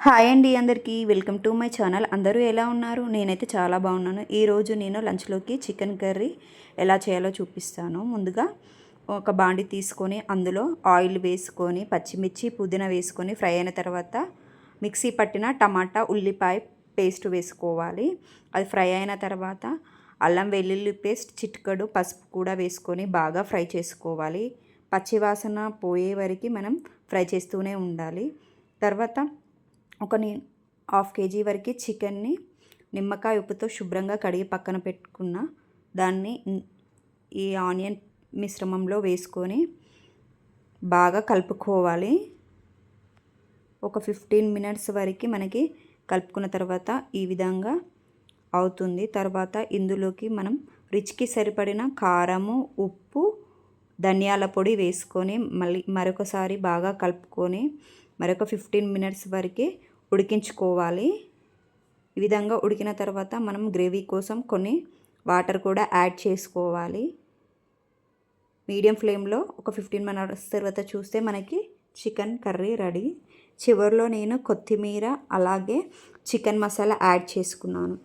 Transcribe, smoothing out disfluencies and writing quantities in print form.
Hi అండి అందరికీ welcome to my channel. అందరూ ఎలా ఉన్నారు? నేనైతే చాలా బాగున్నాను. ఈరోజు నేను లంచ్లోకి చికెన్ కర్రీ ఎలా చేయాలో చూపిస్తాను. ముందుగా ఒక బాండి తీసుకొని అందులో ఆయిల్ వేసుకొని పచ్చిమిర్చి పుదీనా వేసుకొని ఫ్రై అయిన తర్వాత మిక్సీ పట్టిన టమాటా ఉల్లిపాయ పేస్ట్ వేసుకోవాలి. అది ఫ్రై అయిన తర్వాత అల్లం వెల్లుల్లి పేస్ట్ చిటికెడు పసుపు కూడా వేసుకొని బాగా ఫ్రై చేసుకోవాలి. పచ్చివాసన పోయే వరకు మనం ఫ్రై చేస్తూనే ఉండాలి. తర్వాత ఒక హాఫ్ కేజీ వరకు చికెన్ని నిమ్మకాయ ఉప్పుతో శుభ్రంగా కడిగి పక్కన పెట్టుకున్న దాన్ని ఈ ఆనియన్ మిశ్రమంలో వేసుకొని బాగా కలుపుకోవాలి. ఒక 15 మినిట్స్ వరకు మనకి కలుపుకున్న తర్వాత ఈ విధంగా అవుతుంది. తర్వాత ఇందులోకి మనం రుచికి సరిపడిన కారము ఉప్పు ధనియాల పొడి వేసుకొని మరొకసారి బాగా కలుపుకొని మరొక 15 మినిట్స్ వరకు ఉడికించుకోవాలి. ఈ విధంగా ఉడికిన తర్వాత మనం గ్రేవీ కోసం కొన్ని వాటర్ కూడా యాడ్ చేసుకోవాలి. మీడియం ఫ్లేమ్లో ఒక 15 మినిట్స్ తర్వాత చూస్తే మనకి చికెన్ కర్రీ రెడీ. చివరిలో నేను కొత్తిమీర అలాగే చికెన్ మసాలా యాడ్ చేసుకున్నాను.